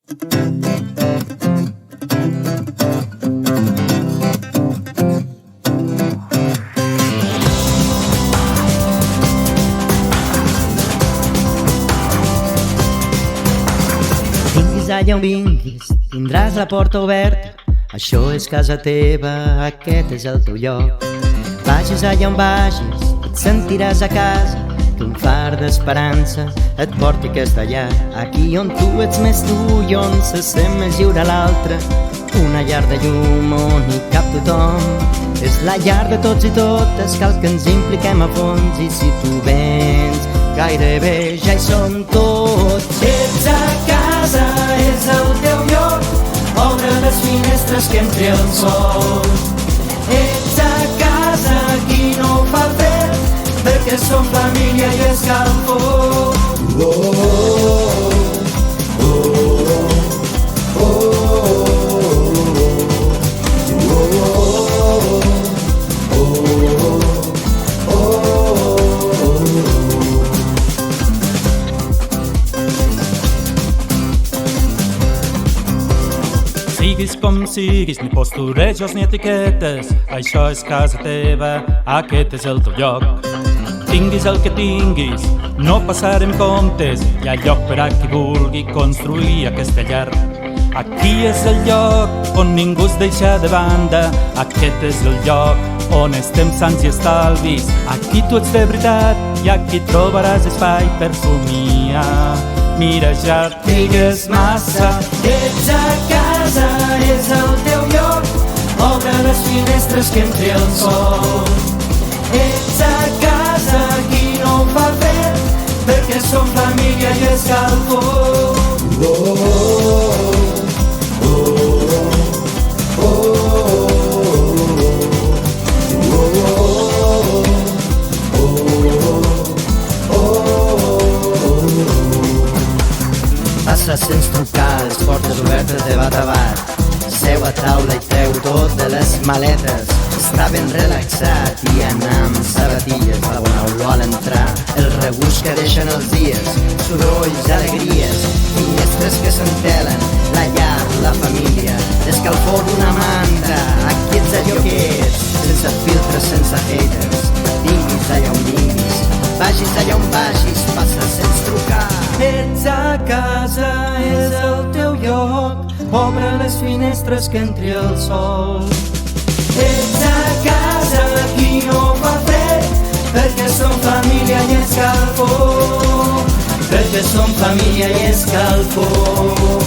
Vinguis allà on vinguis, tindràs la porta oberta. Això és casa teva, aquest és el teu lloc. Vagis allà on vagis, et sentiràs a casa, que un far d'esperança et porti aquesta llar. Aquí on tu ets més tu i on se sent més lliure l'altre, una llar de llum on hi cap tothom. És la llar de tots i totes, cal que ens impliquem a fons, i si tu vens, gairebé ja hi som tots. Ets a casa, és el teu lloc, obre les finestres que entri el sol. Ets a casa, aquí no fa fred, perquè som família i escalfor. Siguis com siguis, ni posturejos ni etiquetes, això és casa teva, aquest és el teu lloc. Tinguis el que tinguis, no passarem comptes, hi ha lloc per a qui vulgui construir aquesta llar. Aquí és el lloc on ningú es deixa de banda, aquest és el lloc on estem sants i estalvis. Aquí tu ets de veritat i aquí trobaràs espai per somiar. Mira, ja et digues massa. Ets a casa, és el teu lloc, obre les finestres que entri el sol. Ets a casa, aquí no fa fred, perquè som família i escalfor. Passa sense trucar, les portes obertes de bat a bat. Seu a taula i treu tot de les maletes. Està ben relaxat i anar amb sabatilles a bona olor a l'entrar. El regust que deixen els dies, sorolls, alegries, finestres que s'entelen, la llar, la família, l'escalfor d'una manta. Aquí ets allò que ets, sense filtres, sense haters. Vinguis allà on vinguis, vagis allà on vagis, passa sense trucar. Ets a casa, és el teu lloc, obre les finestres que entri el sol. Ets a casa, aquí no fa fred, perquè som família i escalfor. Perquè som família i escalfor.